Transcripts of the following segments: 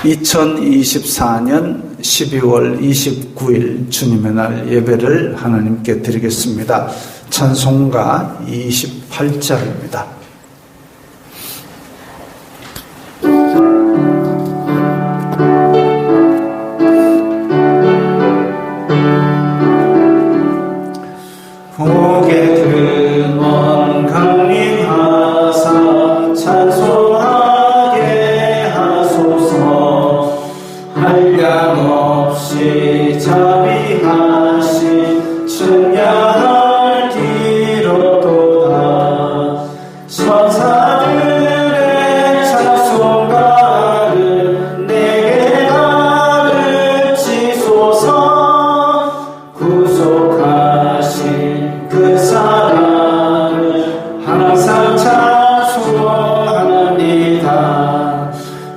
2024년 12월 29일 주님의 날 예배를 하나님께 드리겠습니다. 찬송가 28절입니다. 보게 든 먼 강림하사 찬송하게 하소서. 한량없이 자비하신 찬양할지로도다. 천사들의 찬송가를 내게 가르치소서. 구속하신 그 사랑을 항상 찬송합니다.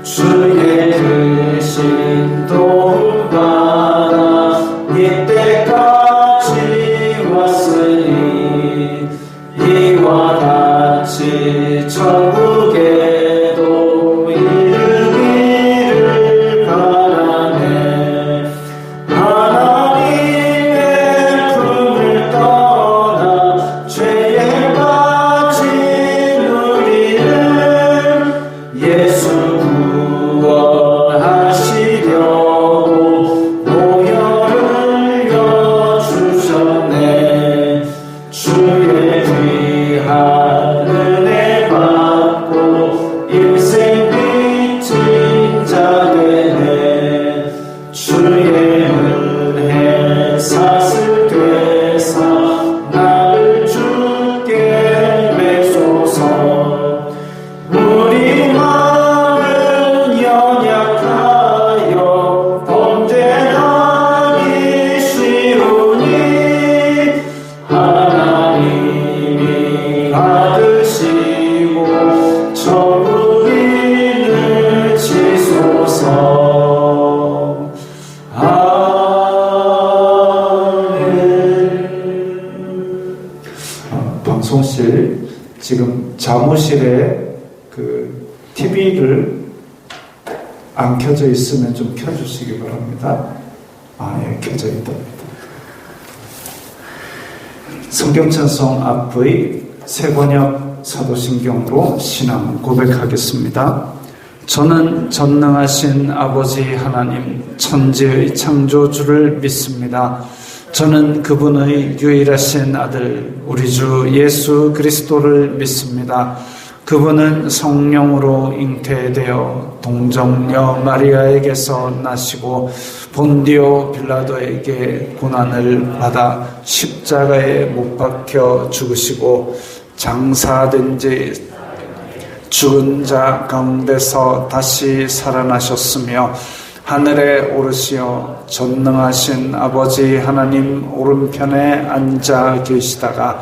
주의 크신 도움받아 이때까지 왔으니 이와 같이 천국에도 이르기를 바라네. 하나님의 품을 떠나 죄에 빠진 우리를 예수 구원하시려고 보혈을 여주셨네. 주의 귀한 은혜 받고 일생 빚진 자 되네. 주의 은혜 사슬되사 나를 주께 매소서. 우리 마음은 연약하여 범죄하기 쉬우니 하나님이 받으시고 천국인을 치소서. 아멘. 방송실 지금 사무실에 그 TV를 안 켜져 있으면 좀 켜주시기 바랍니다. 예, 켜져 있답니다. 성경찬송 앞의 세번역 사도신경으로 신앙 고백하겠습니다. 저는 전능하신 아버지 하나님 천지의 창조주를 믿습니다. 저는 그분의 유일하신 아들 우리 주 예수 그리스도를 믿습니다. 그분은 성령으로 잉태되어 동정녀 마리아에게서 나시고 본디오 빌라도에게 고난을 받아 십자가에 못 박혀 죽으시고 장사된 지 죽은 자 가운데서 다시 살아나셨으며 하늘에 오르시어 전능하신 아버지 하나님 오른편에 앉아 계시다가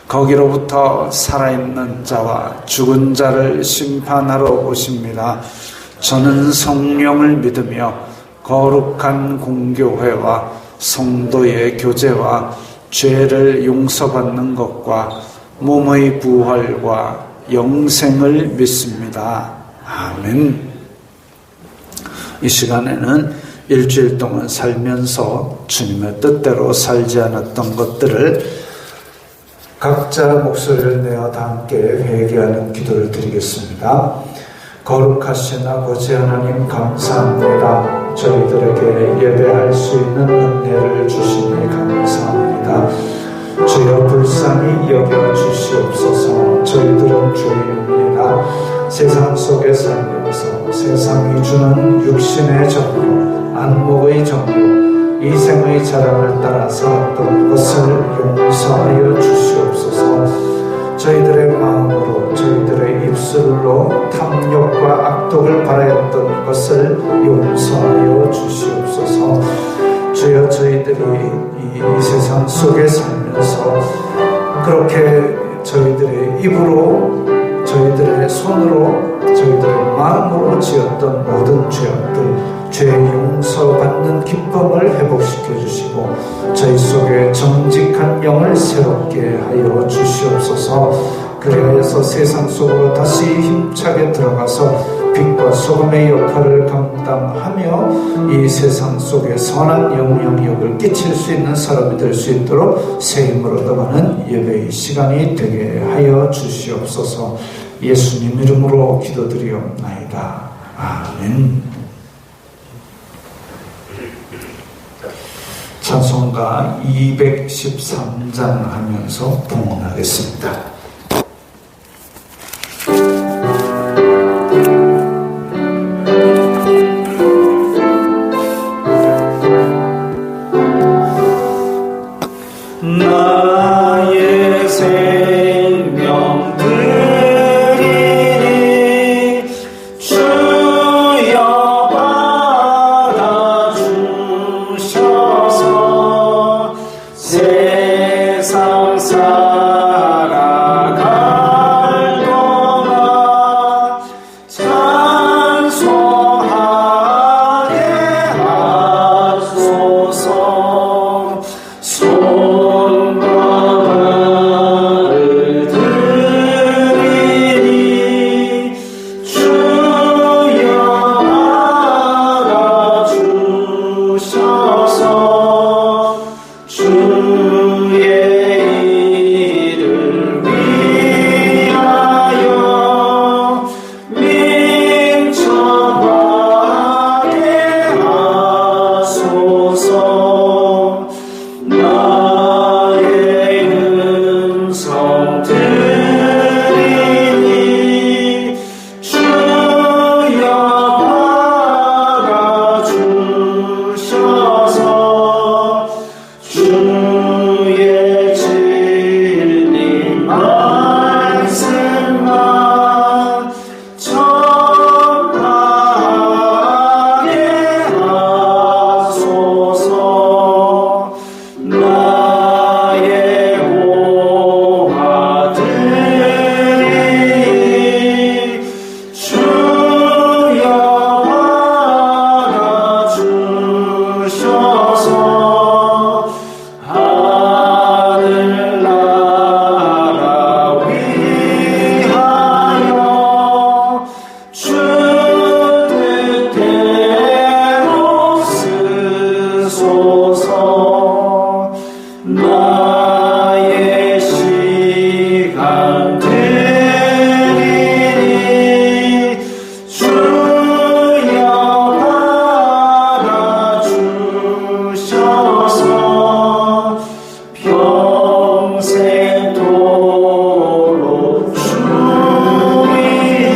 거기로부터 살아있는 자와 죽은 자를 심판하러 오십니다. 저는 성령을 믿으며 거룩한 공교회와 성도의 교제와 죄를 용서받는 것과 몸의 부활과 영생을 믿습니다. 아멘. 이 시간에는 일주일 동안 살면서 주님의 뜻대로 살지 않았던 것들을 각자 목소리를 내어 다 함께 회개하는 기도를 드리겠습니다. 거룩하신 아버지 하나님 감사합니다. 저희들에게 예배할 수 있는 은혜를 주시니 감사합니다. 주여 불쌍히 여겨 주시옵소서. 저희들은 죄인입니다. 세상 속에 살면서 세상이 주는 육신의 정욕, 안목의 정욕, 이생의 자랑을 따라 살았던 것을 용서하여 주시옵소서. 저희들의 마음으로 저희들의 입술로 탐욕과 악독을 바라였던 것을 용서하여 주시옵소서. 주여 저희들이 이 세상 속에 살면서 그렇게 저희들의 입으로 저희들의 손으로 저희들의 마음으로 지었던 모든 죄악들 죄 용서받는 기쁨을 회복시켜 주시고 저희 속에 정직한 영을 새롭게 하여 주시옵소서. 그래서 세상 속으로 다시 힘차게 들어가서 빛과 소금의 역할을 감당하며 이 세상 속에 선한 영향력을 끼칠 수 있는 사람이 될 수 있도록 새 힘을 얻어가는 예배의 시간이 되게 하여 주시옵소서. 예수님 이름으로 기도드리옵나이다. 아멘. 찬송가 213장 하면서 봉헌하겠습니다. 나의 생명 드리니 주여 받아주셔서 세상 살아갈 동안 찬송하게 하소서. 손과 발을 들이니 주여 받아주셔서 주의 일을 위하여 민첩하게 하소서. 나의 음성 들으니 주여 받아주셔서 주의 진리 말씀만 전하게 하소서. 나의 고아들이 주여 받아주셔서 하늘나라 위하여 주 뜻대로 쓰소서. 나의 시간 드리니 주여 받아주셔서 평생도록 주 위에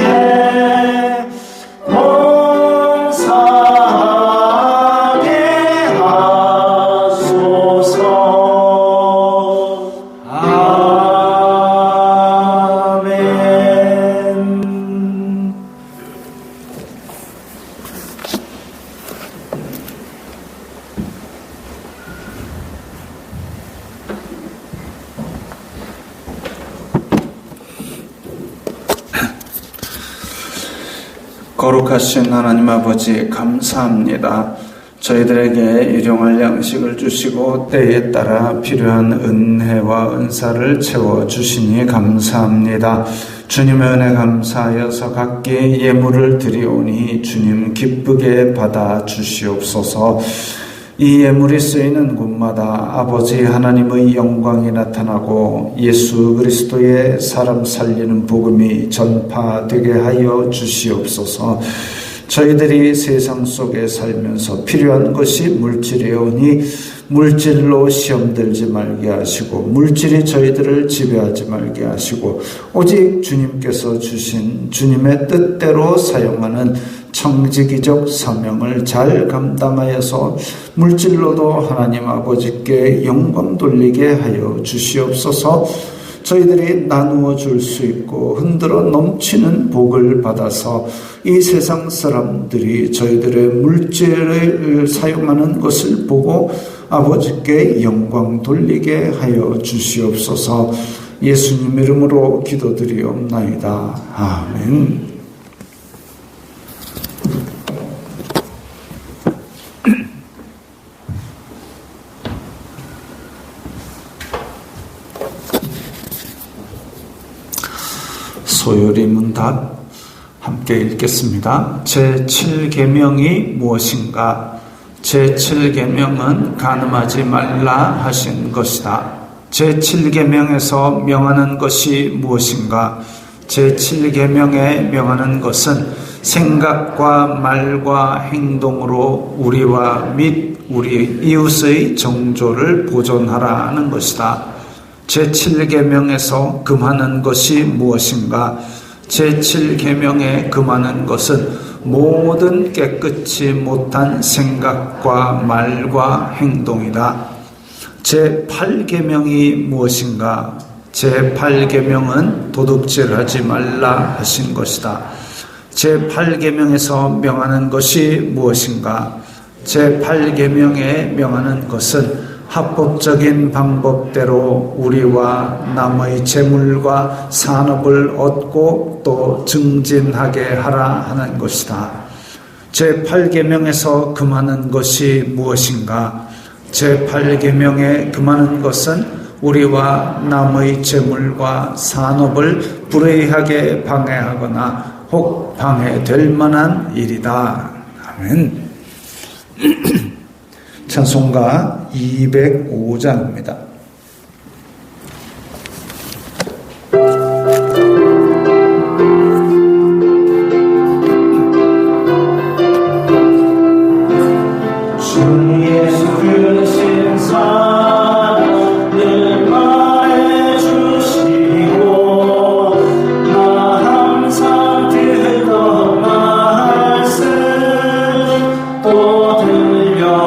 봉사하게 하소서. 아멘. 거룩하신 하나님 아버지 감사합니다. 저희들에게 일용할 양식을 주시고 때에 따라 필요한 은혜와 은사를 채워주시니 감사합니다. 주님의 은혜 감사하여서 각기 예물을 드리오니 주님 기쁘게 받아 주시옵소서. 이 예물이 쓰이는 곳마다 아버지 하나님의 영광이 나타나고 예수 그리스도의 사람 살리는 복음이 전파되게 하여 주시옵소서. 저희들이 세상 속에 살면서 필요한 것이 물질이오니 물질로 시험 들지 말게 하시고 물질이 저희들을 지배하지 말게 하시고 오직 주님께서 주신 주님의 뜻대로 사용하는 청지기적 사명을 잘 감당하여서 물질로도 하나님 아버지께 영광 돌리게 하여 주시옵소서. 저희들이 나누어 줄 수 있고 흔들어 넘치는 복을 받아서 이 세상 사람들이 저희들의 물질을 사용하는 것을 보고 아버지께 영광 돌리게 하여 주시옵소서. 예수님 이름으로 기도드리옵나이다. 아멘. 소요리 문답 함께 읽겠습니다. 제7계명이 무엇인가? 제7계명은 간음하지 말라 하신 것이다. 제7계명에서 명하는 것이 무엇인가? 제7계명에 명하는 것은 생각과 말과 행동으로 우리와 및 우리 이웃의 정조를 보존하라는 것이다. 제7계명에서 금하는 것이 무엇인가? 제7계명에 금하는 것은 모든 깨끗이 못한 생각과 말과 행동이다. 제8계명이 무엇인가? 제8계명은 도둑질하지 말라 하신 것이다. 제8계명에서 명하는 것이 무엇인가? 제8계명에 명하는 것은 합법적인 방법대로 우리와 남의 재물과 산업을 얻고 또 증진하게 하라 하는 것이다. 제8계명에서 금하는 것이 무엇인가? 제8계명에 금하는 것은 우리와 남의 재물과 산업을 불의하게 방해하거나 혹 방해될 만한 일이다. 아멘. 찬송가 205장입니다. 주 예수 크신 사랑 늘 말해주시고 나 항상 듣던 말씀 또 들려주시고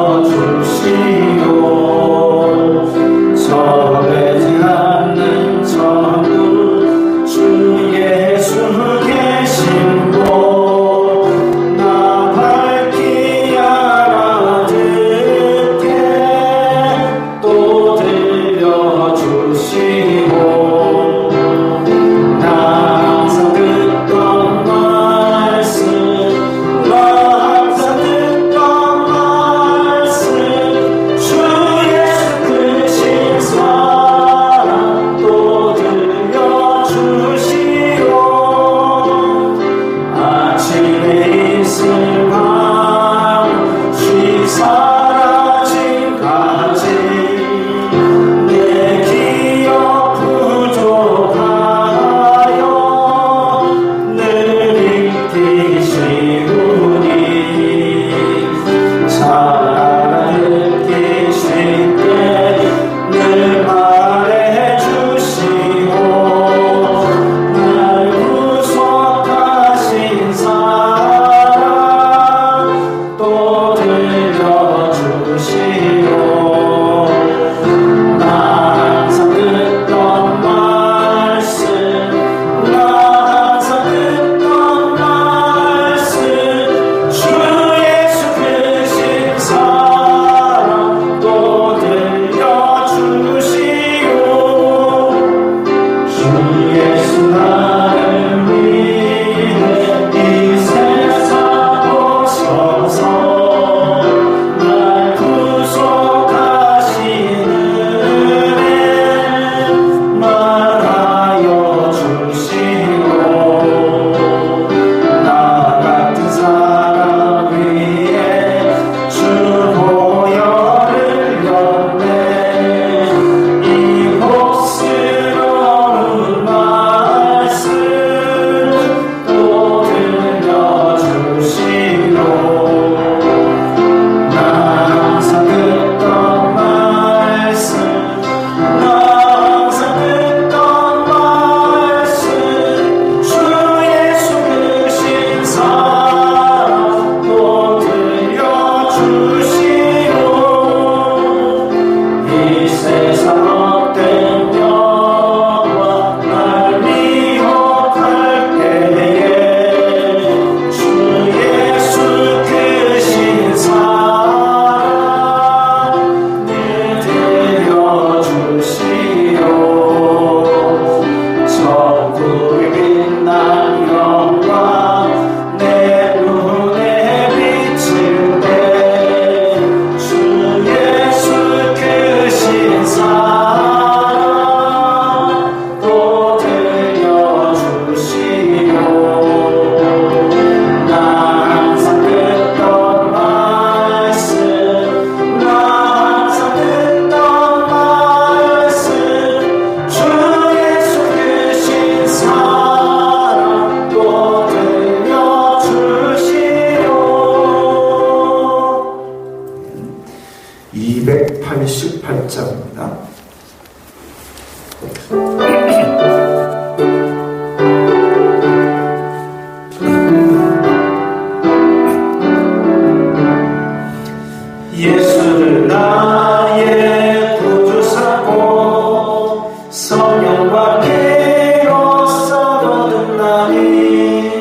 예수를 나의 구주 삼고 성령과 피로써 거듭나니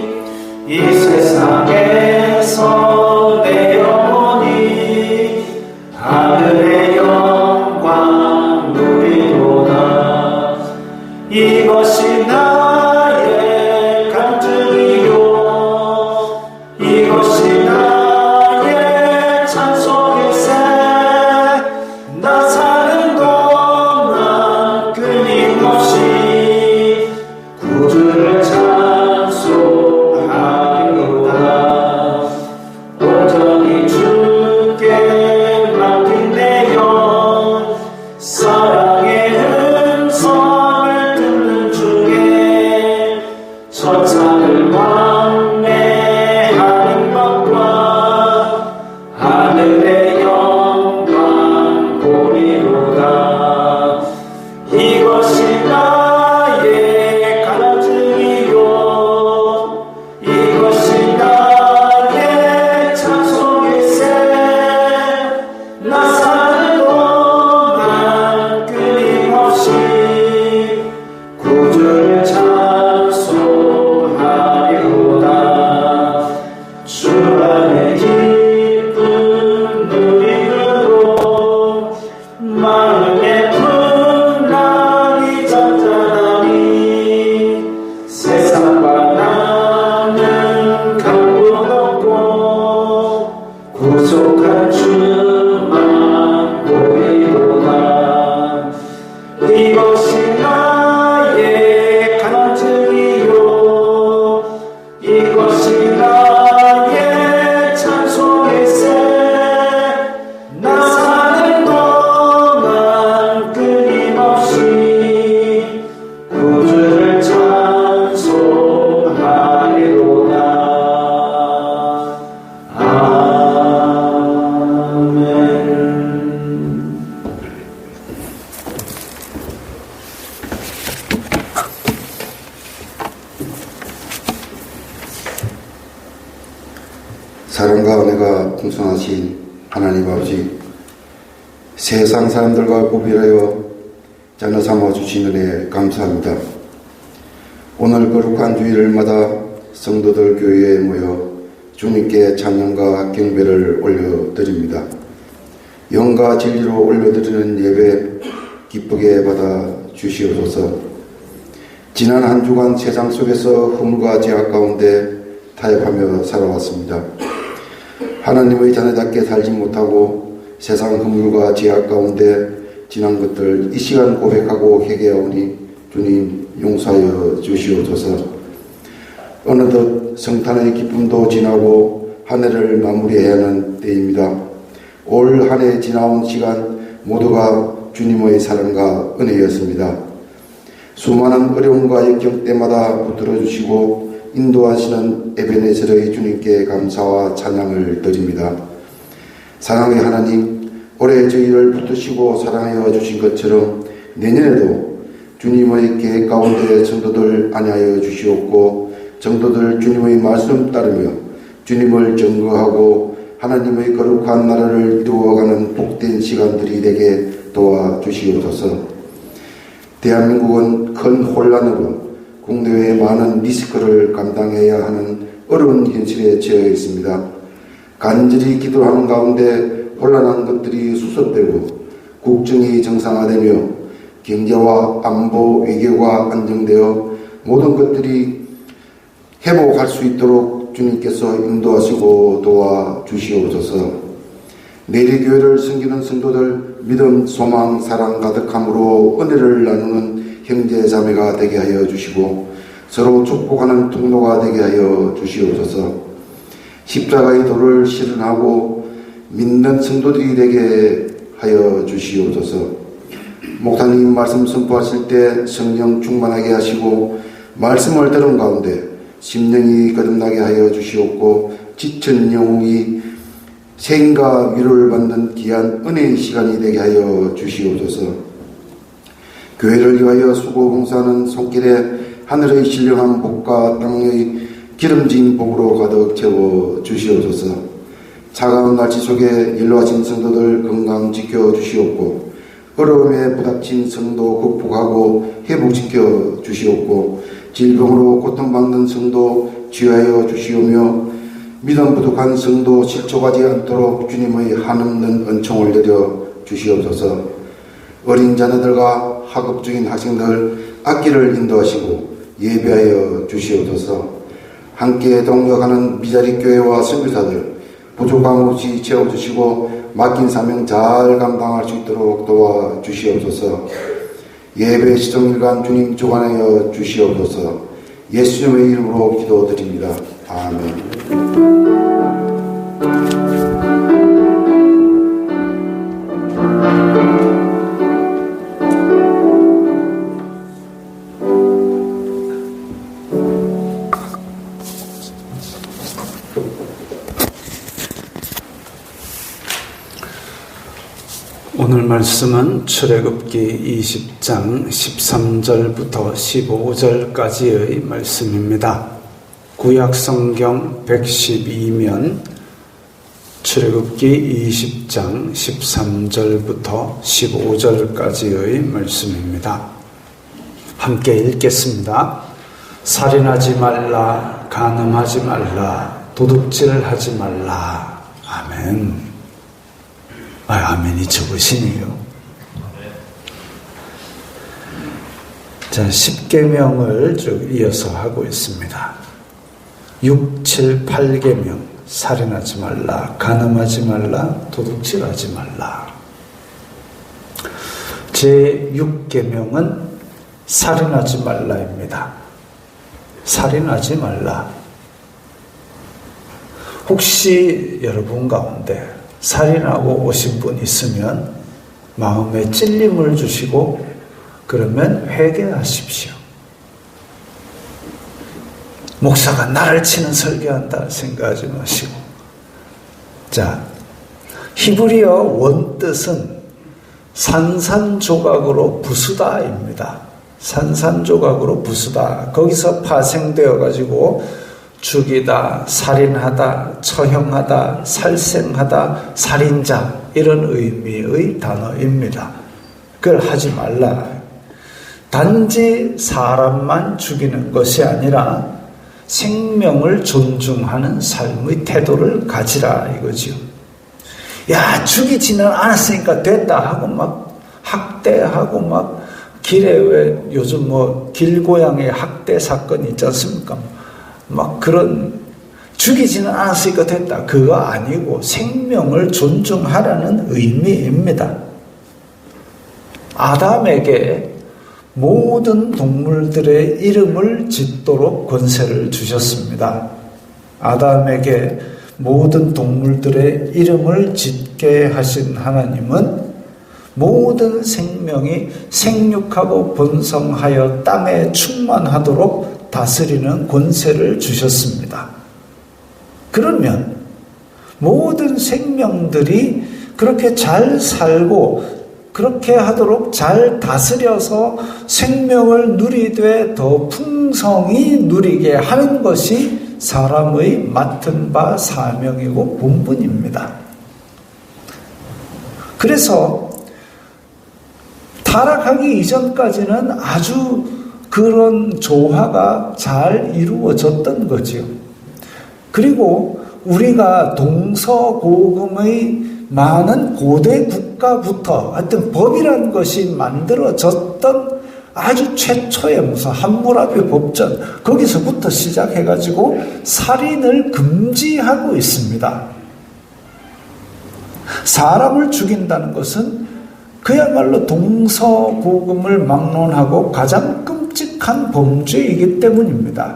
이 세상에서 내 영혼이 하늘의 영광 누리도다. 이것이 나의 간증이요 이것이 나의 찬송일세. 나 사는 동안 끊임없이 구주를 찬송하리로다. 온전히 주께 맡긴 내 영 사랑의 음성을 듣는 중에 천사를 왕래하는 것과 하늘의 영광 보리로다. 이것이 나의 간증이요 이것이 나의 찬송일세. 나 사는 동안 끊임없이 구주를 찬송하리로다. 주 안에 기쁨 누리므로 마음의 풍랑이 잔잔하니 세상과 나는 강분 없고 구속한 주만 보이로다. 이것이 나의 간증이요 이것이 나의 찬송일세. 나 사는 동안 끊임없이 구주를 찬송하리로다. 아멘. 사랑과 은혜가 풍성하신 하나님 아버지, 세상 사람들과 구별하여 자녀 삼아 주신 은혜 감사합니다. 오늘 거룩한 주일을마다 성도들 교회에 모여 주님께 찬양과 경배를 올려드립니다. 영과 진리로 올려드리는 예배 기쁘게 받아 주시옵소서. 지난 한 주간 세상 속에서 허물과 죄악 가운데 타협하며 살아왔습니다. 하나님의 자녀답게 살지 못하고 세상 허물과 죄악 가운데 지난 것들 이 시간 고백하고 회개하오니 주님 용서하여 주시옵소서. 어느덧 성탄의 기쁨도 지나고 한 해를 마무리해야 하는 때입니다. 올 한 해 지나온 시간 모두가 주님의 사랑과 은혜였습니다. 수많은 어려움과 역경 때마다 붙들어 주시고 인도하시는 에베네셀의 주님께 감사와 찬양을 드립니다. 사랑의 하나님, 올해 저희를 붙드시고 사랑하여 주신 것처럼 내년에도 주님의 계획 가운데 성도들 안위하여 주시옵고 성도들 주님의 말씀 따르며 주님을 증거하고 하나님의 거룩한 나라를 이루어가는 복된 시간들이 되게 도와주시옵소서. 대한민국은 큰 혼란으로 국내외의 많은 리스크를 감당해야 하는 어려운 현실에 처해 있습니다. 간절히 기도하는 가운데 혼란한 것들이 수습되고 국정이 정상화되며 경제와 안보, 외교가 안정되어 모든 것들이 회복할 수 있도록 주님께서 인도하시고 도와주시옵소서. 내리교회를 섬기는 성도들 믿음, 소망, 사랑 가득함으로 은혜를 나누는 형제 자매가 되게 하여 주시고 서로 축복하는 통로가 되게 하여 주시옵소서. 십자가의 도를 실현하고 믿는 성도들이 되게 하여 주시옵소서. 목사님 말씀 선포하실 때 성령 충만하게 하시고 말씀을 들은 가운데 심령이 거듭나게 하여 주시옵고 지친 영웅이 생과 위로를 받는 귀한 은혜의 시간이 되게 하여 주시옵소서. 교회를 위하여 수고 봉사하는 손길에 하늘의 신령한 복과 땅의 기름진 복으로 가득 채워 주시옵소서. 차가운 날씨 속에 연로하신 성도들 건강 지켜 주시옵고, 어려움에 부닥친 성도 극복하고 회복시켜 주시옵고, 질병으로 고통받는 성도 치유하여 주시오며, 믿음 부족한 성도 실족하지 않도록 주님의 한없는 은총을 내려 주시옵소서. 어린 자녀들과 학업 중인 학생들 앞길을 인도하시고 예배하여 주시옵소서. 함께 동역하는 미자리 교회와 선교사들 부족함 없이 채워주시고 맡긴 사명 잘 감당할 수 있도록 도와주시옵소서. 예배 시정일간 주님 주관하여 주시옵소서. 예수님의 이름으로 기도드립니다. 아멘. 오늘 말씀은 출애굽기 20장 13절부터 15절까지의 말씀입니다. 구약성경 112면 출애굽기 20장 13절부터 15절까지의 말씀입니다. 함께 읽겠습니다. 살인하지 말라, 간음하지 말라, 도둑질하지 말라. 아멘. 아멘이 적으시네요. 자, 10계명을 쭉 이어서 하고 있습니다. 6, 7, 8계명. 살인하지 말라, 간음하지 말라, 도둑질하지 말라. 제 6계명은 살인하지 말라입니다. 살인하지 말라. 혹시 여러분 가운데 살인하고 오신 분 있으면 마음에 찔림을 주시고 그러면 회개하십시오. 목사가 나를 치는 설교한다 생각하지 마시고. 자, 히브리어 원뜻은 산산조각으로 부수다입니다. 산산조각으로 부수다. 거기서 파생되어 가지고 죽이다, 살인하다, 처형하다, 살생하다, 살인자 이런 의미의 단어입니다. 그걸 하지 말라. 단지 사람만 죽이는 것이 아니라 생명을 존중하는 삶의 태도를 가지라 이거죠. 야, 죽이지는 않았으니까 됐다 하고 막 학대하고 막 길에 왜 요즘 뭐 길고양이 학대 사건 있지 않습니까? 막 그런 죽이지는 않았으니까 됐다. 그거 아니고 생명을 존중하라는 의미입니다. 아담에게 모든 동물들의 이름을 짓도록 권세를 주셨습니다. 아담에게 모든 동물들의 이름을 짓게 하신 하나님은 모든 생명이 생육하고 번성하여 땅에 충만하도록 다스리는 권세를 주셨습니다. 그러면 모든 생명들이 그렇게 잘 살고 그렇게 하도록 잘 다스려서 생명을 누리되 더 풍성히 누리게 하는 것이 사람의 맡은 바 사명이고 본분입니다. 그래서 타락하기 이전까지는 아주 그런 조화가 잘 이루어졌던 거지요. 그리고 우리가 동서고금의 많은 고대 국가부터 하여튼 법이라는 것이 만들어졌던 아주 최초의 무슨 함무라비 법전 거기서부터 시작해가지고 살인을 금지하고 있습니다. 사람을 죽인다는 것은 그야말로 동서고금을 막론하고 가장 끔찍한 범죄이기 때문입니다.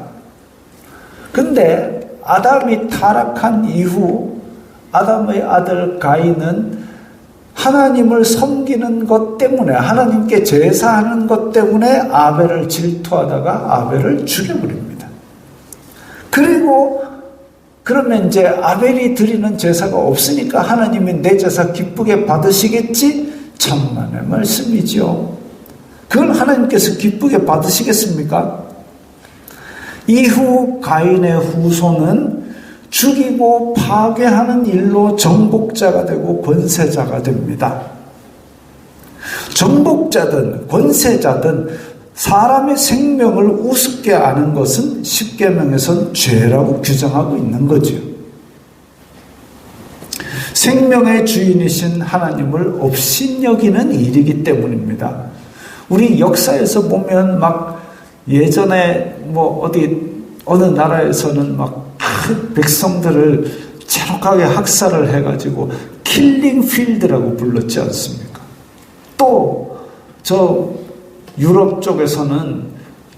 근데 아담이 타락한 이후 아담의 아들 가인은 하나님을 섬기는 것 때문에 하나님께 제사하는 것 때문에 아벨을 질투하다가 아벨을 죽여버립니다. 그리고 그러면 이제 아벨이 드리는 제사가 없으니까 하나님이 내 제사 기쁘게 받으시겠지? 천만의 말씀이죠. 그걸 하나님께서 기쁘게 받으시겠습니까? 이후 가인의 후손은 죽이고 파괴하는 일로 정복자가 되고 권세자가 됩니다. 정복자든 권세자든 사람의 생명을 우습게 아는 것은 십계명에선 죄라고 규정하고 있는 거죠. 생명의 주인이신 하나님을 업신여기는 일이기 때문입니다. 우리 역사에서 보면 막 예전에 어느 나라에서는 막 백성들을 잔혹하게 학살을 해가지고 킬링 필드라고 불렀지 않습니까? 또 저 유럽 쪽에서는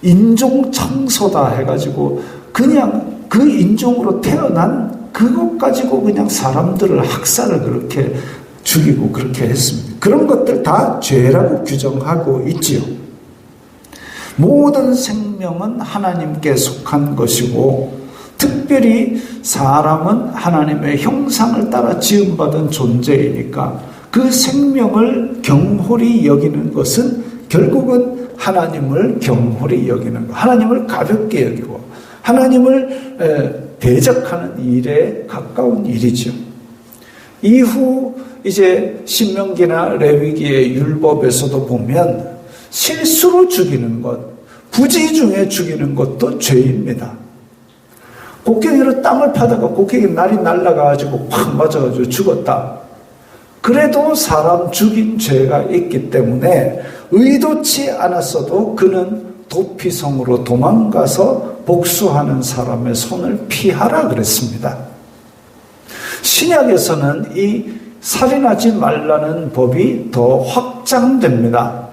인종 청소다 해가지고 그냥 그 인종으로 태어난 그것 가지고 그냥 사람들을 학살을 그렇게 죽이고 그렇게 했습니다. 그런 것들 다 죄라고 규정하고 있지요. 모든 생명은 하나님께 속한 것이고 특별히 사람은 하나님의 형상을 따라 지음받은 존재이니까 그 생명을 경홀히 여기는 것은 결국은 하나님을 경홀히 여기는 것, 하나님을 가볍게 여기고 하나님을 대적하는 일에 가까운 일이죠. 이후 이제 신명기나 레위기의 율법에서도 보면 실수로 죽이는 것, 부지 중에 죽이는 것도 죄입니다. 곡괭이로 땅을 파다가 곡괭이 날이 날아가가지고 팍 맞아가지고 죽었다. 그래도 사람 죽인 죄가 있기 때문에 의도치 않았어도 그는 도피성으로 도망가서 복수하는 사람의 손을 피하라 그랬습니다. 신약에서는 이 살인하지 말라는 법이 더 확장됩니다.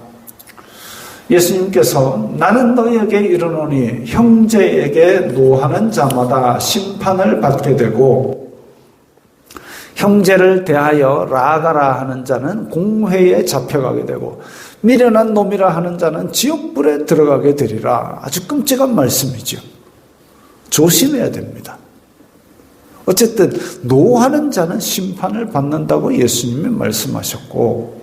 예수님께서 나는 너희에게 이르노니 형제에게 노하는 자마다 심판을 받게 되고 형제를 대하여 라가라 하는 자는 공회에 잡혀가게 되고 미련한 놈이라 하는 자는 지옥불에 들어가게 되리라. 아주 끔찍한 말씀이죠. 조심해야 됩니다. 어쨌든 노하는 자는 심판을 받는다고 예수님이 말씀하셨고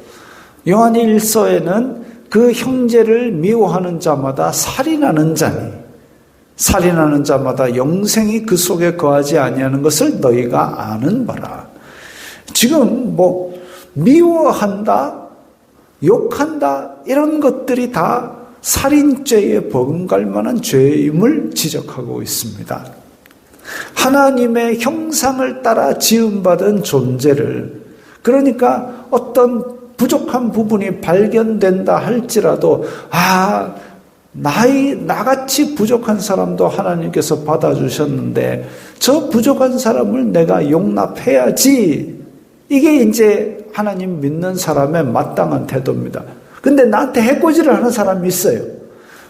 요한의 1서에는 그 형제를 미워하는 자마다 살인하는 자니 살인하는 자마다 영생이 그 속에 거하지 아니하는 것을 너희가 아는 바라. 지금 미워한다, 욕한다 이런 것들이 다 살인죄에 버금갈 만한 죄임을 지적하고 있습니다. 하나님의 형상을 따라 지음받은 존재를 그러니까 어떤 부족한 부분이 발견된다 할지라도 나같이 부족한 사람도 하나님께서 받아주셨는데 저 부족한 사람을 내가 용납해야지 이게 이제 하나님 믿는 사람의 마땅한 태도입니다. 근데 나한테 해코지를 하는 사람이 있어요.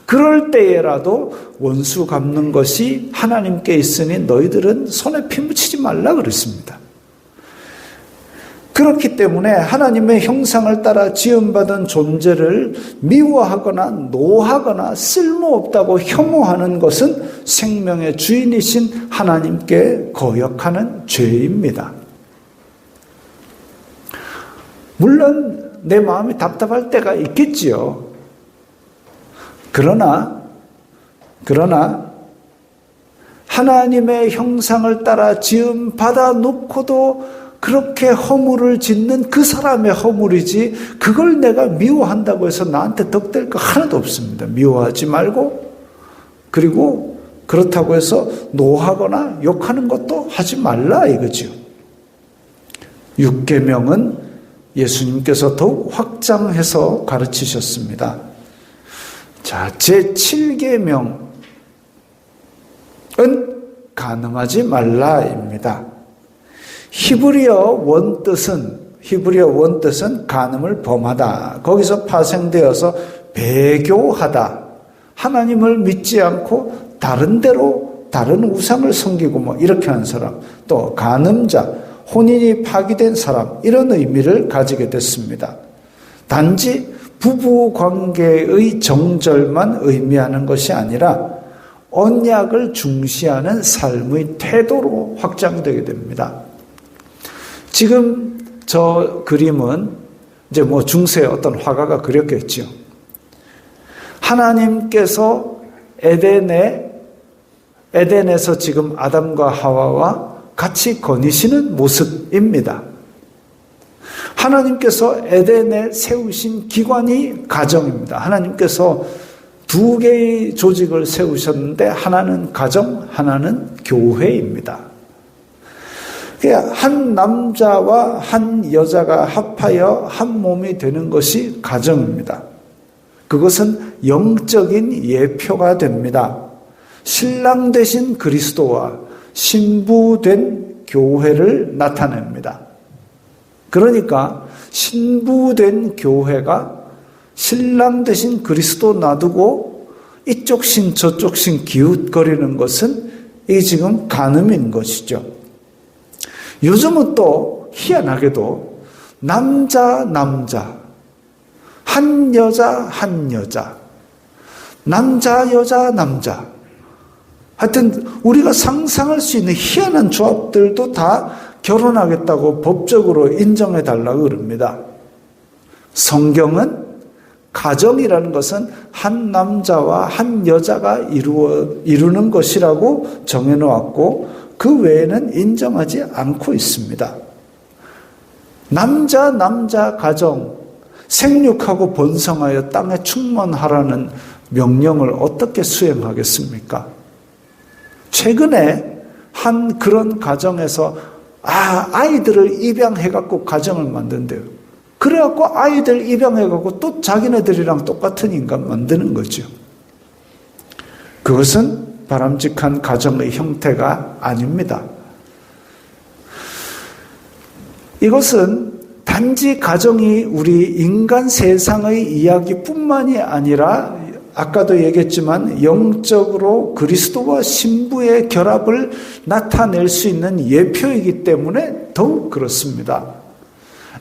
그럴 때에라도 원수 갚는 것이 하나님께 있으니 너희들은 손에 피 묻히지 말라 그랬습니다. 그렇기 때문에 하나님의 형상을 따라 지음받은 존재를 미워하거나 노하거나 쓸모없다고 혐오하는 것은 생명의 주인이신 하나님께 거역하는 죄입니다. 물론 내 마음이 답답할 때가 있겠지요. 그러나 하나님의 형상을 따라 지음 받아 놓고도 그렇게 허물을 짓는 그 사람의 허물이지 그걸 내가 미워한다고 해서 나한테 덕될 거 하나도 없습니다. 미워하지 말고 그리고 그렇다고 해서 노하거나 욕하는 것도 하지 말라 이거죠. 6계명은 예수님께서 더욱 확장해서 가르치셨습니다. 자, 제7계명은 간음하지 말라입니다. 히브리어 원뜻은 간음을 범하다. 거기서 파생되어서 배교하다. 하나님을 믿지 않고 다른 우상을 섬기고 이렇게 하는 사람. 또 간음자, 혼인이 파기된 사람 이런 의미를 가지게 됐습니다. 단지 부부 관계의 정절만 의미하는 것이 아니라 언약을 중시하는 삶의 태도로 확장되게 됩니다. 지금 저 그림은 이제 중세의 어떤 화가가 그렸겠죠. 하나님께서 에덴에서 지금 아담과 하와와 같이 거니시는 모습입니다. 하나님께서 에덴에 세우신 기관이 가정입니다. 하나님께서 두 개의 조직을 세우셨는데 하나는 가정, 하나는 교회입니다. 한 남자와 한 여자가 합하여 한 몸이 되는 것이 가정입니다. 그것은 영적인 예표가 됩니다. 신랑 되신 그리스도와 신부된 교회를 나타냅니다. 그러니까 신부된 교회가 신랑 되신 그리스도 놔두고 이쪽 신 저쪽 신 기웃거리는 것은 이게 지금 간음인 것이죠. 요즘은 또 희한하게도 남자 한 여자 남자 여자 남자 하여튼 우리가 상상할 수 있는 희한한 조합들도 다 결혼하겠다고 법적으로 인정해 달라고 그럽니다. 성경은 가정이라는 것은 한 남자와 한 여자가 이루는 것이라고 정해놓았고 그 외에는 인정하지 않고 있습니다. 남자 가정 생육하고 번성하여 땅에 충만하라는 명령을 어떻게 수행하겠습니까? 최근에 한 그런 가정에서 아이들을 입양해갖고 가정을 만든대요. 그래갖고 아이들 입양해갖고 또 자기네들이랑 똑같은 인간 만드는 거죠. 그것은 바람직한 가정의 형태가 아닙니다. 이것은 단지 가정이 우리 인간 세상의 이야기뿐만이 아니라 아까도 얘기했지만 영적으로 그리스도와 신부의 결합을 나타낼 수 있는 예표이기 때문에 더욱 그렇습니다.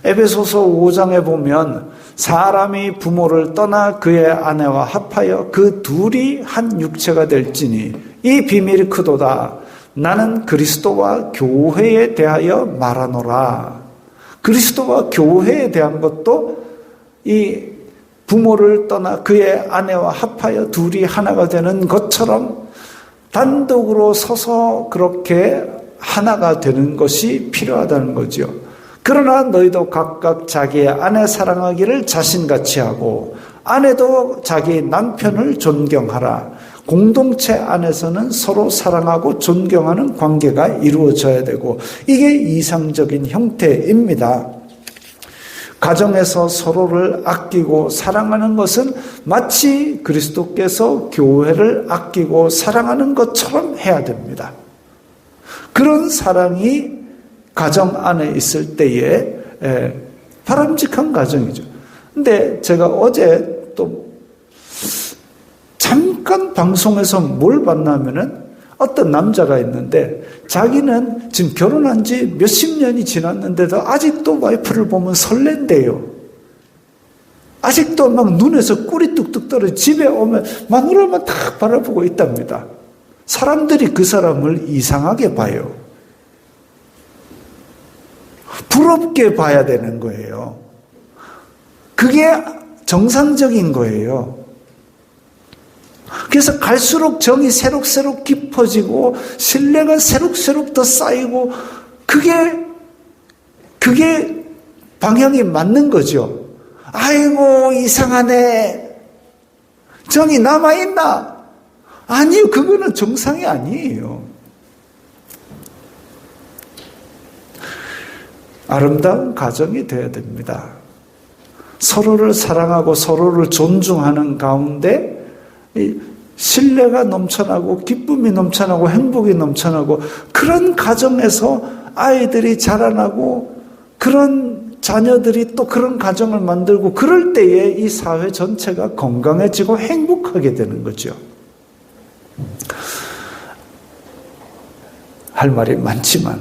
에베소서 5장에 보면 사람이 부모를 떠나 그의 아내와 합하여 그 둘이 한 육체가 될지니 이 비밀이 크도다. 나는 그리스도와 교회에 대하여 말하노라. 그리스도와 교회에 대한 것도 이 부모를 떠나 그의 아내와 합하여 둘이 하나가 되는 것처럼 단독으로 서서 그렇게 하나가 되는 것이 필요하다는 거죠. 그러나 너희도 각각 자기의 아내 사랑하기를 자신같이 하고 아내도 자기 남편을 존경하라. 공동체 안에서는 서로 사랑하고 존경하는 관계가 이루어져야 되고 이게 이상적인 형태입니다. 가정에서 서로를 아끼고 사랑하는 것은 마치 그리스도께서 교회를 아끼고 사랑하는 것처럼 해야 됩니다. 그런 사랑이 가정 안에 있을 때에 바람직한 가정이죠. 근데 제가 어제 또 잠깐 방송에서 뭘 봤냐면은 어떤 남자가 있는데 자기는 지금 결혼한 지 몇십 년이 지났는데도 아직도 와이프를 보면 설렌대요. 아직도 막 눈에서 꿀이 뚝뚝 떨어져 집에 오면 마누라만 딱 바라보고 있답니다. 사람들이 그 사람을 이상하게 봐요. 부럽게 봐야 되는 거예요. 그게 정상적인 거예요. 그래서 갈수록 정이 새록새록 깊어지고 신뢰가 새록새록 더 쌓이고 그게 방향이 맞는 거죠. 아이고 이상하네. 정이 남아있나? 아니요. 그거는 정상이 아니에요. 아름다운 가정이 되어야 됩니다. 서로를 사랑하고 서로를 존중하는 가운데 신뢰가 넘쳐나고 기쁨이 넘쳐나고 행복이 넘쳐나고 그런 가정에서 아이들이 자라나고 그런 자녀들이 또 그런 가정을 만들고 그럴 때에 이 사회 전체가 건강해지고 행복하게 되는 거죠. 할 말이 많지만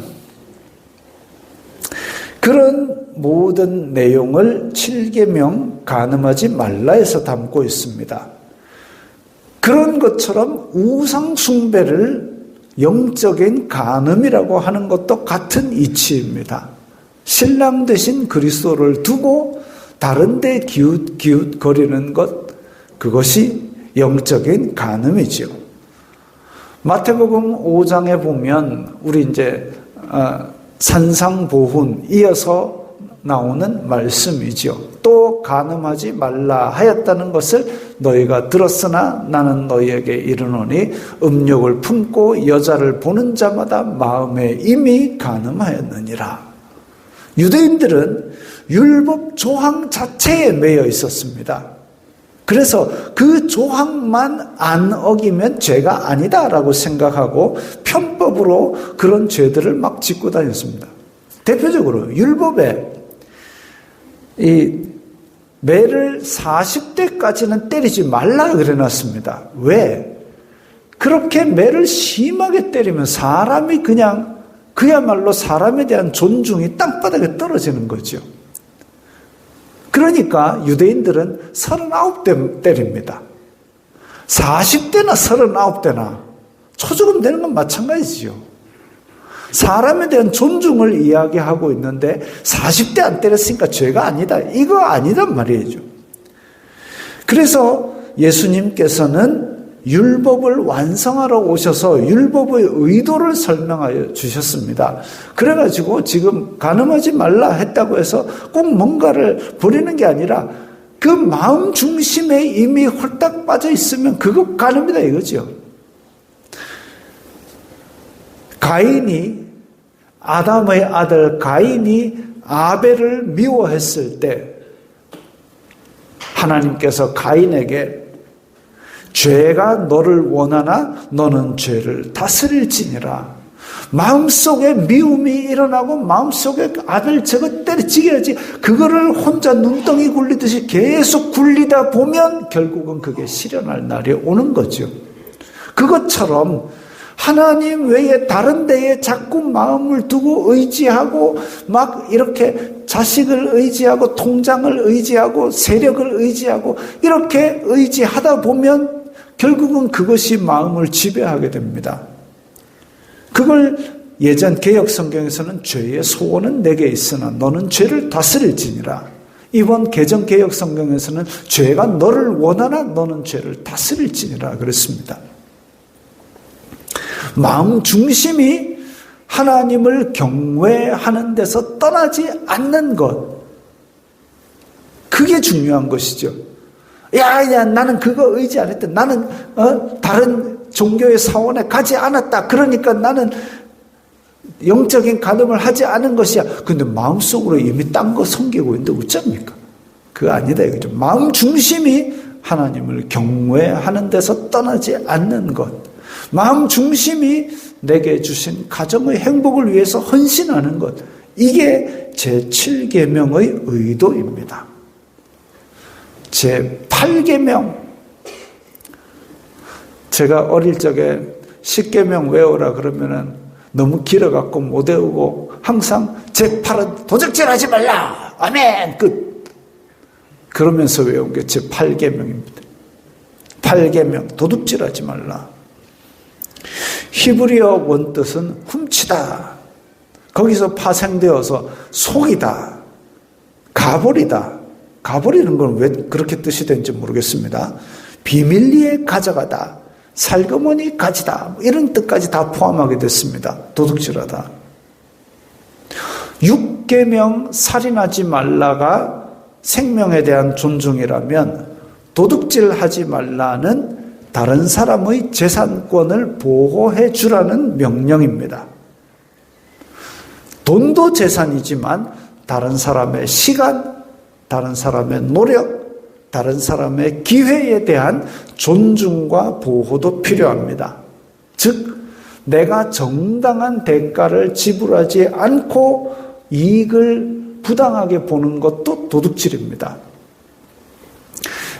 그런 모든 내용을 7계명 간음하지 말라에서 담고 있습니다. 그런 것처럼 우상 숭배를 영적인 간음이라고 하는 것도 같은 이치입니다. 신랑 대신 그리스도를 두고 다른 데 기웃거리는 것, 그것이 영적인 간음이지요. 마태복음 5장에 보면 우리 이제 산상보훈 이어서 나오는 말씀이지요. 또 간음하지 말라 하였다는 것을 너희가 들었으나 나는 너희에게 이르노니 음욕을 품고 여자를 보는 자마다 마음에 이미 간음하였느니라. 유대인들은 율법 조항 자체에 매여 있었습니다. 그래서 그 조항만 안 어기면 죄가 아니다라고 생각하고 편법으로 그런 죄들을 막 짓고 다녔습니다. 대표적으로 율법에 이 매를 40대까지는 때리지 말라 그래놨습니다. 왜? 그렇게 매를 심하게 때리면 사람이 그냥 그야말로 사람에 대한 존중이 땅바닥에 떨어지는 거죠. 그러니까 유대인들은 39대 때립니다. 40대나 39대나 초조금 되는 건 마찬가지죠. 사람에 대한 존중을 이야기하고 있는데 40대 안 때렸으니까 죄가 아니다. 이거 아니란 말이죠. 그래서 예수님께서는 율법을 완성하러 오셔서 율법의 의도를 설명하여 주셨습니다. 그래가지고 지금 간음하지 말라 했다고 해서 꼭 뭔가를 버리는 게 아니라 그 마음 중심에 이미 홀딱 빠져 있으면 그거 간음이다 이거죠. 가인이 아담의 아들 가인이 아벨을 미워했을 때 하나님께서 가인에게 죄가 너를 원하나 너는 죄를 다스릴지니라. 마음속에 미움이 일어나고 마음속에 아벨 저거 때려치겨야지 그거를 혼자 눈덩이 굴리듯이 계속 굴리다 보면 결국은 그게 실현할 날이 오는 거죠. 그것처럼 하나님 외에 다른 데에 자꾸 마음을 두고 의지하고 막 이렇게 자식을 의지하고 통장을 의지하고 세력을 의지하고 이렇게 의지하다 보면 결국은 그것이 마음을 지배하게 됩니다. 그걸 예전 개역 성경에서는 죄의 소원은 내게 있으나 너는 죄를 다스릴지니라. 이번 개정 개역 성경에서는 죄가 너를 원하나 너는 죄를 다스릴지니라 그랬습니다. 마음 중심이 하나님을 경외하는 데서 떠나지 않는 것, 그게 중요한 것이죠. 야, 나는 그거 의지 안 했다. 나는 다른 종교의 사원에 가지 않았다. 그러니까 나는 영적인 간음을 하지 않은 것이야. 근데 마음속으로 이미 딴 거 섬기고 있는데 어쩝니까? 그거 아니다 이거죠. 마음 중심이 하나님을 경외하는 데서 떠나지 않는 것, 마음 중심이 내게 주신 가정의 행복을 위해서 헌신하는 것, 이게 제7계명의 의도입니다. 제8계명, 제가 어릴 적에 10계명 외우라 그러면은 너무 길어갖고 못 외우고 항상 제8은 도적질하지 말라, 아멘, 끝. 그러면서 외운 게 제8계명입니다. 8계명, 도둑질하지 말라. 히브리어 원뜻은 훔치다. 거기서 파생되어서 속이다, 가버리다. 가버리는 건 왜 그렇게 뜻이 된지 모르겠습니다. 비밀리에 가져가다, 살그머니 가지다, 이런 뜻까지 다 포함하게 됐습니다. 도둑질하다. 6계명 살인하지 말라가 생명에 대한 존중이라면 도둑질하지 말라는 다른 사람의 재산권을 보호해 주라는 명령입니다. 돈도 재산이지만 다른 사람의 시간, 다른 사람의 노력, 다른 사람의 기회에 대한 존중과 보호도 필요합니다. 즉, 내가 정당한 대가를 지불하지 않고 이익을 부당하게 보는 것도 도둑질입니다.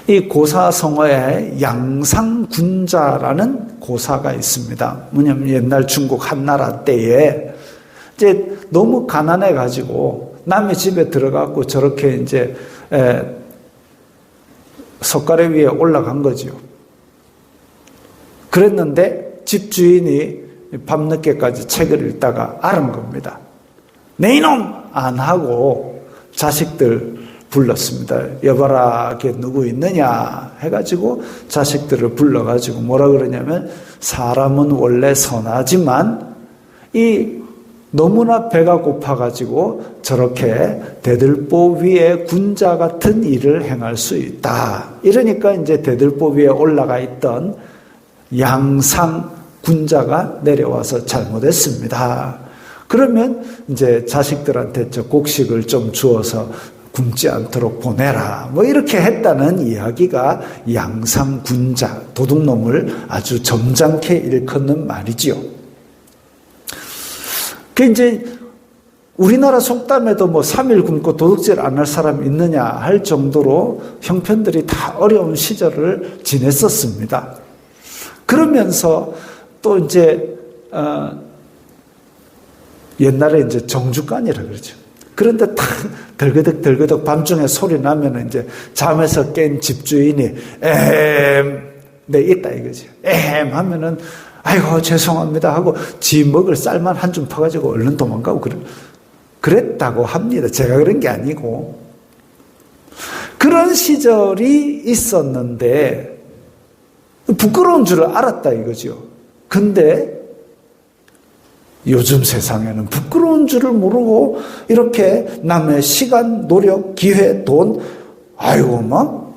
이 고사성어에 양상군자라는 고사가 있습니다. 뭐냐면 옛날 중국 한나라 때에 이제 너무 가난해가지고 남의 집에 들어가고 저렇게 이제 석가래 위에 올라간 거죠. 그랬는데 집주인이 밤늦게까지 책을 읽다가 알은 겁니다. 내 이놈! 안 하고 자식들 불렀습니다. 여봐라, 걔 누구 있느냐 해가지고 자식들을 불러가지고 뭐라 그러냐면, 사람은 원래 선하지만 이 너무나 배가 고파가지고 저렇게 대들보 위에 군자 같은 일을 행할 수 있다. 이러니까 이제 대들보 위에 올라가 있던 양상 군자가 내려와서 잘못했습니다. 그러면 이제 자식들한테 저 곡식을 좀 주어서 굶지 않도록 보내라. 뭐 이렇게 했다는 이야기가 양상 군자, 도둑놈을 아주 점잖게 일컫는 말이지요. 그 이제 우리나라 속담에도 뭐 3일 굶고 도둑질 안 할 사람 있느냐 할 정도로 형편들이 다 어려운 시절을 지냈었습니다. 그러면서 또 이제 옛날에 이제 정주간이라 그러죠. 그런데 탁 덜그덕 밤중에 소리 나면 이제 잠에서 깬 집주인이 네 있다 이거죠. 하면은 아이고 죄송합니다 하고 지 먹을 쌀만 한 줌 퍼가지고 얼른 도망가고 그랬다고 합니다. 제가 그런 게 아니고. 그런 시절이 있었는데 부끄러운 줄을 알았다 이거죠. 근데 요즘 세상에는 부끄러운 줄을 모르고 이렇게 남의 시간, 노력, 기회, 돈, 아이고 막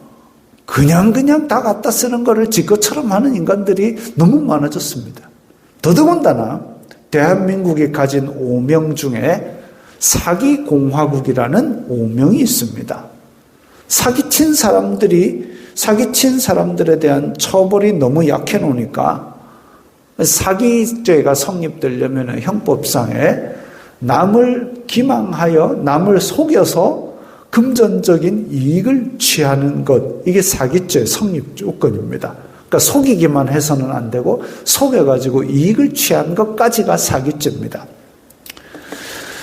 그냥 다 갖다 쓰는 거를 지 것처럼 하는 인간들이 너무 많아졌습니다. 더더군다나 대한민국이 가진 오명 중에 사기공화국이라는 오명이 있습니다. 사기친 사람들에 대한 처벌이 너무 약해 놓으니까 사기죄가 성립되려면 형법상에 남을 기망하여 남을 속여서 금전적인 이익을 취하는 것, 이게 사기죄 성립 조건입니다. 그러니까 속이기만 해서는 안 되고 속여가지고 이익을 취한 것까지가 사기죄입니다.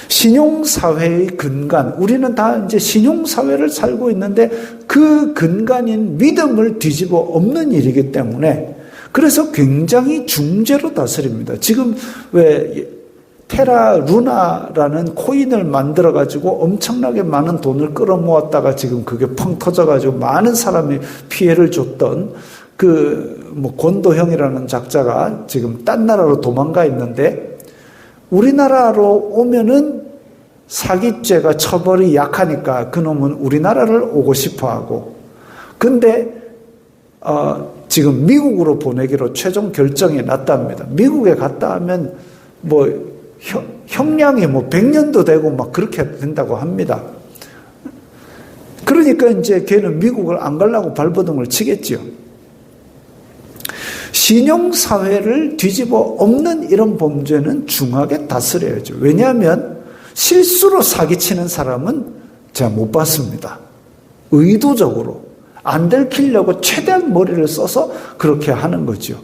신용사회의 근간, 우리는 다 이제 신용사회를 살고 있는데 그 근간인 믿음을 뒤집어 엎는 일이기 때문에 그래서 굉장히 중재로 다스립니다. 지금 왜 테라 루나라는 코인을 만들어가지고 엄청나게 많은 돈을 끌어모았다가 지금 그게 펑 터져가지고 많은 사람이 피해를 줬던 권도형이라는 작자가 지금 딴 나라로 도망가 있는데 우리나라로 오면은 사기죄가 처벌이 약하니까 그놈은 우리나라를 오고 싶어 하고 근데 지금 미국으로 보내기로 최종 결정이 났답니다. 미국에 갔다 하면 형량이 100년도 되고 막 그렇게 된다고 합니다. 그러니까 이제 걔는 미국을 안 가려고 발버둥을 치겠지요. 신용사회를 뒤집어 엎는 이런 범죄는 중하게 다스려야죠. 왜냐하면 실수로 사기치는 사람은 제가 못 봤습니다. 의도적으로 안 들키려고 최대한 머리를 써서 그렇게 하는 거죠.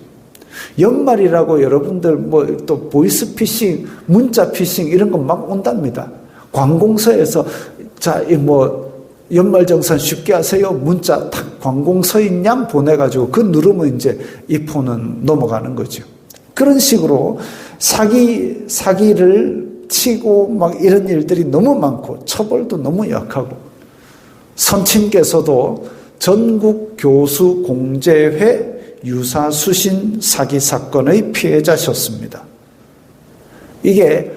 연말이라고 여러분들 또 보이스피싱, 문자 피싱 이런 거 막 온답니다. 관공서에서 연말정산 쉽게 하세요. 문자 탁 관공서인 양 보내가지고 그 누르면 이제 이 폰은 넘어가는 거죠. 그런 식으로 사기를 치고 막 이런 일들이 너무 많고 처벌도 너무 약하고 선친께서도 전국교수공제회 유사수신 사기 사건의 피해자셨습니다. 이게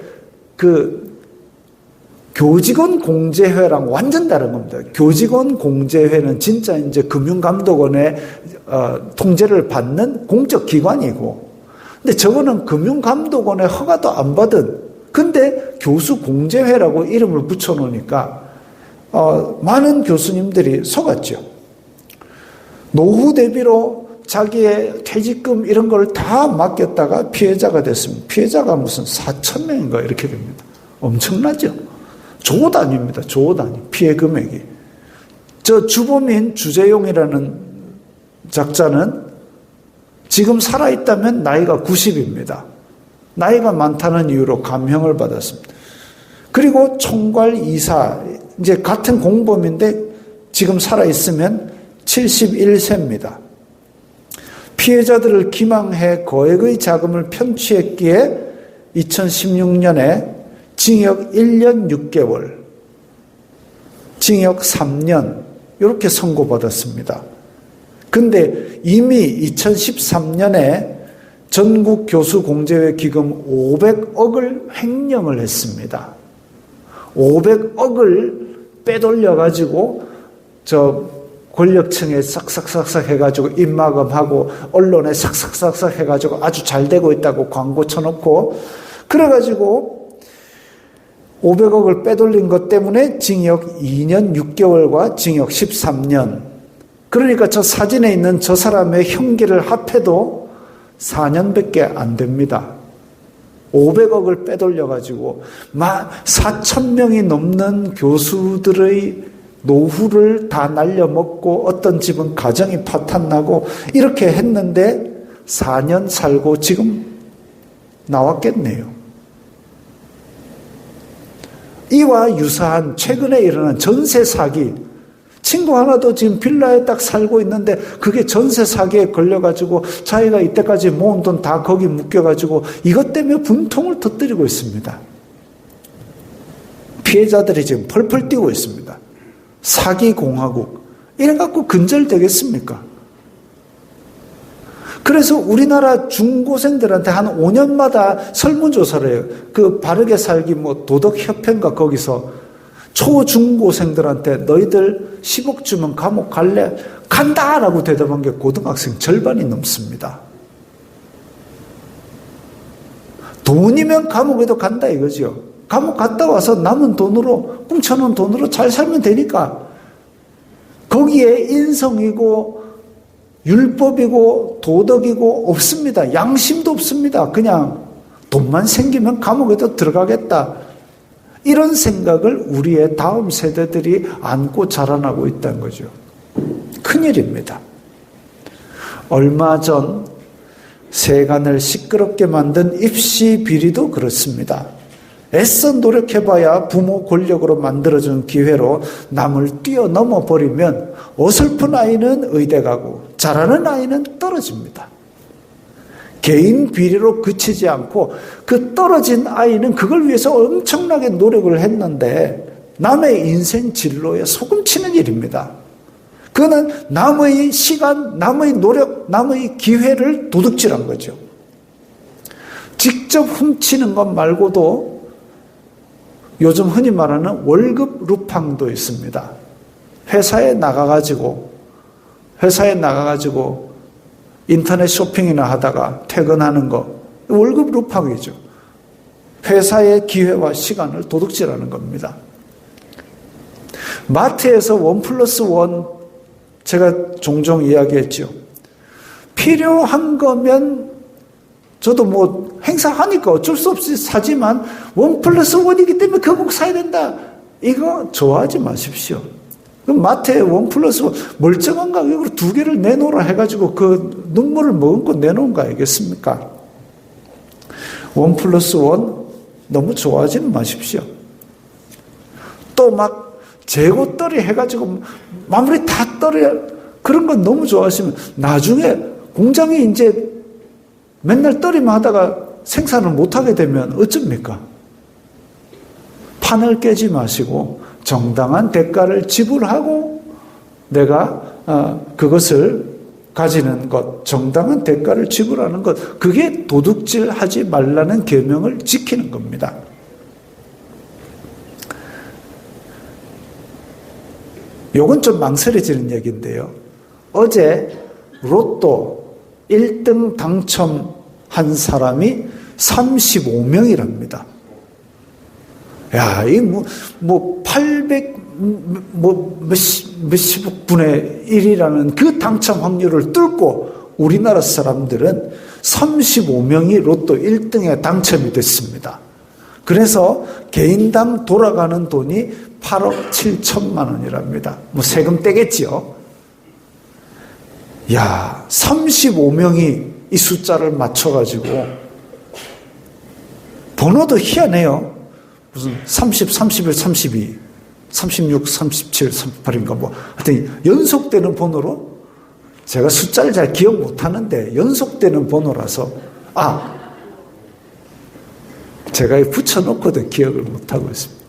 교직원 공제회랑 완전 다른 겁니다. 교직원 공제회는 진짜 이제 금융감독원의 통제를 받는 공적 기관이고, 근데 저거는 금융감독원의 허가도 안 받은, 근데 교수공제회라고 이름을 붙여놓으니까 많은 교수님들이 속았죠. 노후 대비로 자기의 퇴직금 이런 걸 다 맡겼다가 피해자가 됐습니다. 피해자가 무슨 4,000명인가 이렇게 됩니다. 엄청나죠? 조 단위입니다. 조 단위. 피해 금액이. 저 주범인 주재용이라는 작자는 지금 살아있다면 나이가 90입니다. 나이가 많다는 이유로 감형을 받았습니다. 그리고 총괄 이사, 이제 같은 공범인데 지금 살아있으면 71세입니다. 피해자들을 기망해 거액의 자금을 편취했기에 2016년에 징역 1년 6개월, 징역 3년 이렇게 선고받았습니다. 근데 이미 2013년에 전국 교수 공제회 기금 500억을 횡령을 했습니다. 500억을 빼돌려가지고 권력층에 싹싹싹싹 해가지고 입막음하고 언론에 싹싹싹싹 해가지고 아주 잘 되고 있다고 광고 쳐놓고 그래가지고 500억을 빼돌린 것 때문에 징역 2년 6개월과 징역 13년. 그러니까 저 사진에 있는 저 사람의 형기를 합해도 4년밖에 안 됩니다. 500억을 빼돌려가지고 4,000명이 넘는 교수들의 노후를 다 날려먹고 어떤 집은 가정이 파탄나고 이렇게 했는데 4년 살고 지금 나왔겠네요. 이와 유사한 최근에 일어난 전세 사기, 친구 하나도 지금 빌라에 딱 살고 있는데 그게 전세 사기에 걸려가지고 자기가 이때까지 모은 돈 다 거기 묶여가지고 이것 때문에 분통을 터뜨리고 있습니다. 피해자들이 지금 펄펄 뛰고 있습니다. 사기공화국 이래갖고 근절되겠습니까? 그래서 우리나라 중고생들한테 한 5년마다 설문조사를 해요. 그 바르게 살기 도덕협회인가 거기서 초중고생들한테 너희들 10억 주면 감옥 갈래? 간다라고 대답한 게 고등학생 절반이 넘습니다. 돈이면 감옥에도 간다 이거죠. 감옥 갔다 와서 남은 돈으로 훔쳐놓은 돈으로 잘 살면 되니까 거기에 인성이고 율법이고 도덕이고 없습니다. 양심도 없습니다. 그냥 돈만 생기면 감옥에도 들어가겠다. 이런 생각을 우리의 다음 세대들이 안고 자라나고 있다는 거죠. 큰일입니다. 얼마 전 세간을 시끄럽게 만든 입시 비리도 그렇습니다. 애써 노력해봐야 부모 권력으로 만들어준 기회로 남을 뛰어넘어 버리면 어설픈 아이는 의대 가고 잘하는 아이는 떨어집니다. 개인 비리로 그치지 않고 그 떨어진 아이는 그걸 위해서 엄청나게 노력을 했는데 남의 인생 진로에 소금치는 일입니다. 그거는 남의 시간, 남의 노력, 남의 기회를 도둑질한 거죠. 직접 훔치는 것 말고도 요즘 흔히 말하는 월급 루팡도 있습니다. 회사에 나가가지고 인터넷 쇼핑이나 하다가 퇴근하는 거 월급 루팡이죠. 회사의 기회와 시간을 도둑질하는 겁니다. 마트에서 1+1 제가 종종 이야기했죠. 필요한 거면 저도 행사하니까 어쩔 수 없이 사지만 1+1이기 때문에 그거 꼭 사야 된다. 이거 좋아하지 마십시오. 그럼 마트에 1+1 멀쩡한 가격으로 2개를 내놓으라 해가지고 그 눈물을 머금고 내놓은 거 아니겠습니까? 1+1 너무 좋아하지는 마십시오. 또 재고 떨이 해가지고 마무리 다 떨이 그런 건 너무 좋아하시면 나중에 공장이 이제 맨날 떨이만 하다가 생산을 못하게 되면 어쩝니까? 판을 깨지 마시고 정당한 대가를 지불하고 내가 그것을 가지는 것, 정당한 대가를 지불하는 것, 그게 도둑질하지 말라는 계명을 지키는 겁니다. 요건 좀 망설여지는 얘기인데요. 어제 로또 1등 당첨한 사람이 35명이랍니다. 야, 이 800 몇십억 분의 1이라는 그 당첨 확률을 뚫고 우리나라 사람들은 35명이 로또 1등에 당첨이 됐습니다. 그래서 개인당 돌아가는 돈이 8억 7천만 원이랍니다. 세금 떼겠지요. 야, 35명이 이 숫자를 맞춰가지고 번호도 희한해요. 무슨 30, 31, 32, 36, 37, 38인가 하여튼 연속되는 번호로 제가 숫자를 잘 기억 못하는데 연속되는 번호라서 제가 붙여놓고도 기억을 못하고 있습니다.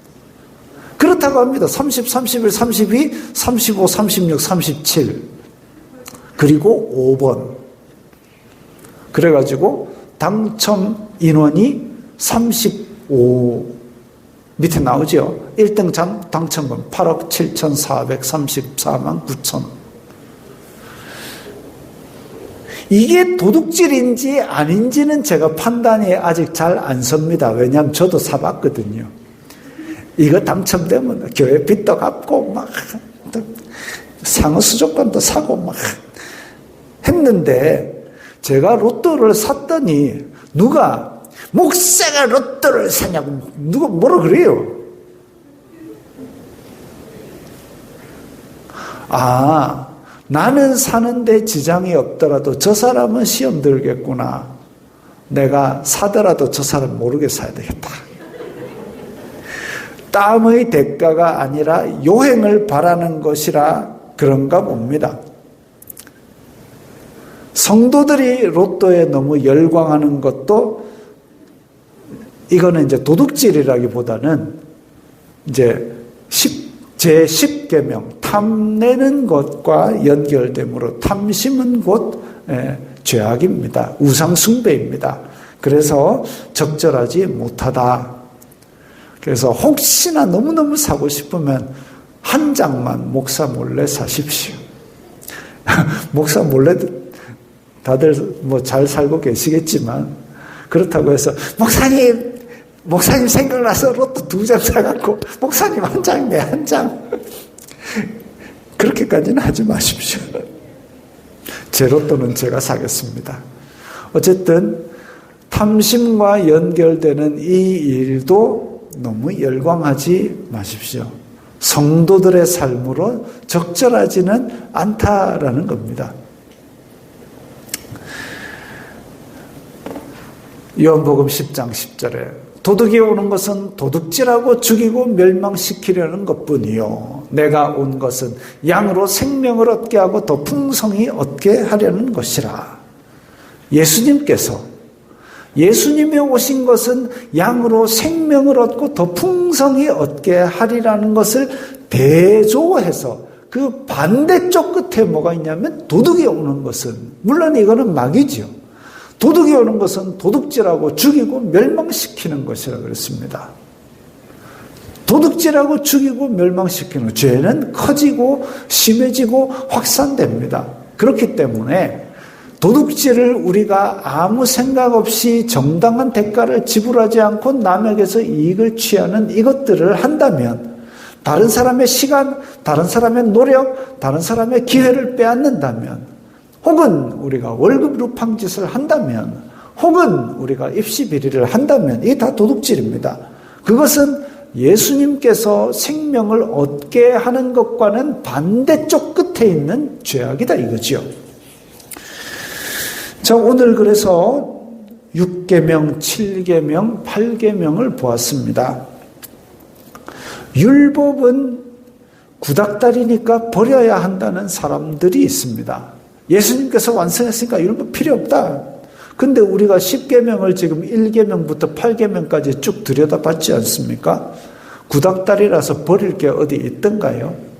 그렇다고 합니다. 30, 31, 32, 35, 36, 37 그리고 5번 그래가지고 당첨 인원이 35 밑에 나오죠. 1등 당첨금 8억 7,434만 9천. 이게 도둑질인지 아닌지는 제가 판단이 아직 잘 안 섭니다. 왜냐하면 저도 사봤거든요. 이거 당첨되면 교회 빚도 갚고 막 상호 수조권도 사고 막 했는데 제가 로또를 샀더니 누가 목사가 로또를 사냐고 누가 뭐라 그래요. 아, 나는 사는데 지장이 없더라도 저 사람은 시험 들겠구나. 내가 사더라도 저 사람 모르게 사야 되겠다. 땀의 대가가 아니라 요행을 바라는 것이라 그런가 봅니다. 성도들이 로또에 너무 열광하는 것도 이거는 이제 도둑질이라기보다는 이제 제10계명 탐내는 것과 연결되므로 탐심은 곧 죄악입니다. 우상숭배입니다. 그래서 적절하지 못하다. 그래서 혹시나 너무너무 사고 싶으면 한 장만 목사 몰래 사십시오. 목사 몰래 다들 뭐 잘 살고 계시겠지만 그렇다고 해서 목사님 생각나서 로또 2장 사갖고 목사님 한 장, 내 한 장 그렇게까지는 하지 마십시오. 제 로또는 제가 사겠습니다. 어쨌든 탐심과 연결되는 이 일도 너무 열광하지 마십시오. 성도들의 삶으로 적절하지는 않다라는 겁니다. 요한복음 10장 10절에 도둑이 오는 것은 도둑질하고 죽이고 멸망시키려는 것뿐이요 내가 온 것은 양으로 생명을 얻게 하고 더 풍성히 얻게 하려는 것이라. 예수님이 오신 것은 양으로 생명을 얻고 더 풍성히 얻게 하리라는 것을 대조해서 그 반대쪽 끝에 뭐가 있냐면 도둑이 오는 것은, 물론 이거는 막이죠. 도둑이 오는 것은 도둑질하고 죽이고 멸망시키는 것이라 그랬습니다. 도둑질하고 죽이고 멸망시키는 죄는 커지고 심해지고 확산됩니다. 그렇기 때문에 도둑질을 우리가 아무 생각 없이 정당한 대가를 지불하지 않고 남에게서 이익을 취하는 이것들을 한다면, 다른 사람의 시간, 다른 사람의 노력, 다른 사람의 기회를 빼앗는다면, 혹은 우리가 월급 루팡짓을 한다면, 혹은 우리가 입시비리를 한다면 이게 다 도둑질입니다. 그것은 예수님께서 생명을 얻게 하는 것과는 반대쪽 끝에 있는 죄악이다 이거지요. 자, 오늘 그래서 6계명, 7계명, 8계명을 보았습니다. 율법은 구닥다리니까 버려야 한다는 사람들이 있습니다. 예수님께서 완성했으니까 율법 필요 없다. 근데 우리가 10계명을 지금 1계명부터 8계명까지 쭉 들여다봤지 않습니까? 구닥다리라서 버릴 게 어디 있던가요?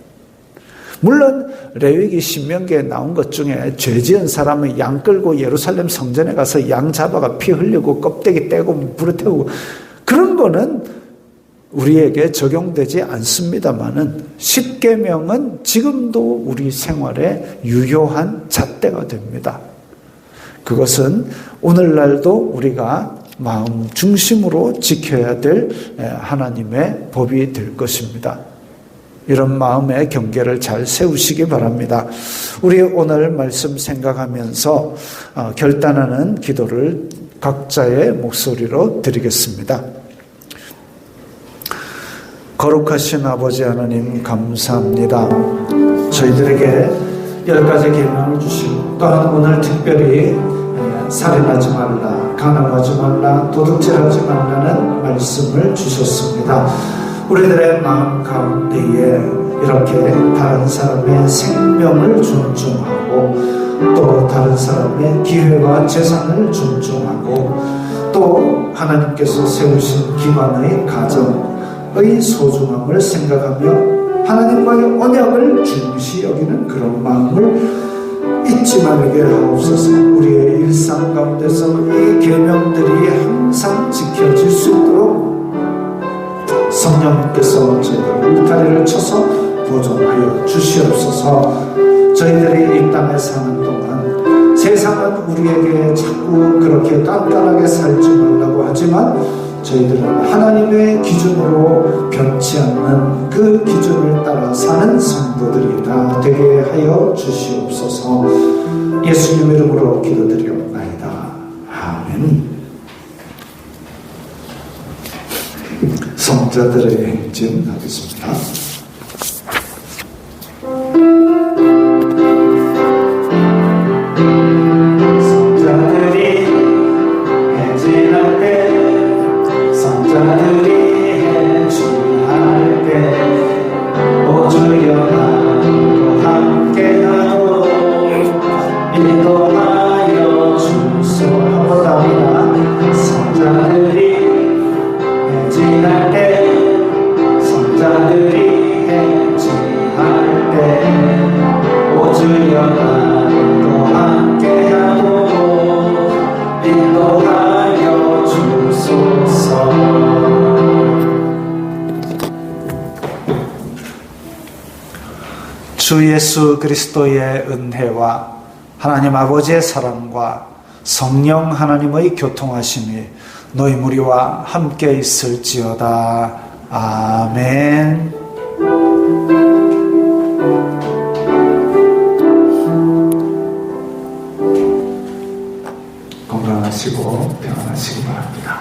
물론 레위기 신명기에 나온 것 중에 죄 지은 사람은 양 끌고 예루살렘 성전에 가서 양 잡아가 피 흘리고 껍데기 떼고 불에 태우고 그런 거는 우리에게 적용되지 않습니다만은 10계명은 지금도 우리 생활에 유효한 잣대가 됩니다. 그것은 오늘날도 우리가 마음 중심으로 지켜야 될 하나님의 법이 될 것입니다. 이런 마음의 경계를 잘 세우시기 바랍니다. 우리 오늘 말씀 생각하면서 결단하는 기도를 각자의 목소리로 드리겠습니다. 거룩하신 아버지 하나님 감사합니다. 저희들에게 10가지 계명을 주시고 또한 오늘 특별히 살인하지 말라, 간음하지 말라, 도둑질하지 말라는 말씀을 주셨습니다. 우리들의 마음 가운데에 이렇게 다른 사람의 생명을 존중하고 또 다른 사람의 기회와 재산을 존중하고 또 하나님께서 세우신 기반의 가정, 소중함을 생각하며 하나님과의 언약을 중시 여기는 그런 마음을 잊지 말게 하옵소서. 우리의 일상 가운데서 이 계명들이 항상 지켜질 수 있도록 성령님께서 저희들 울타리를 쳐서 보존하여 주시옵소서. 저희들이 이 땅에 사는 동안 세상은 우리에게 자꾸 그렇게 깐깐하게 살지 말라고 하지만 저희들은 하나님의 기준으로 변치 않는 그 기준을 따라 사는 성도들이 다 되게 하여 주시옵소서. 예수님의 이름으로 기도드리옵나이다. 아멘. 성자들의 행진 하겠습니다. 성자들이 행진할 때 성자들이 행진할 때 오주여 나도 함께하고 인도하여 주소. 한번더합니다. 성자들이 행진할 때 성자들이 행진할 때 오주여 나도 함께하고 인도하여 주소서. 주 예수 그리스도의 은혜와 하나님 아버지의 사랑과 성령 하나님의 교통하심이 너희 무리와 함께 있을지어다. 아멘. 건강하시고 평안하시기 바랍니다.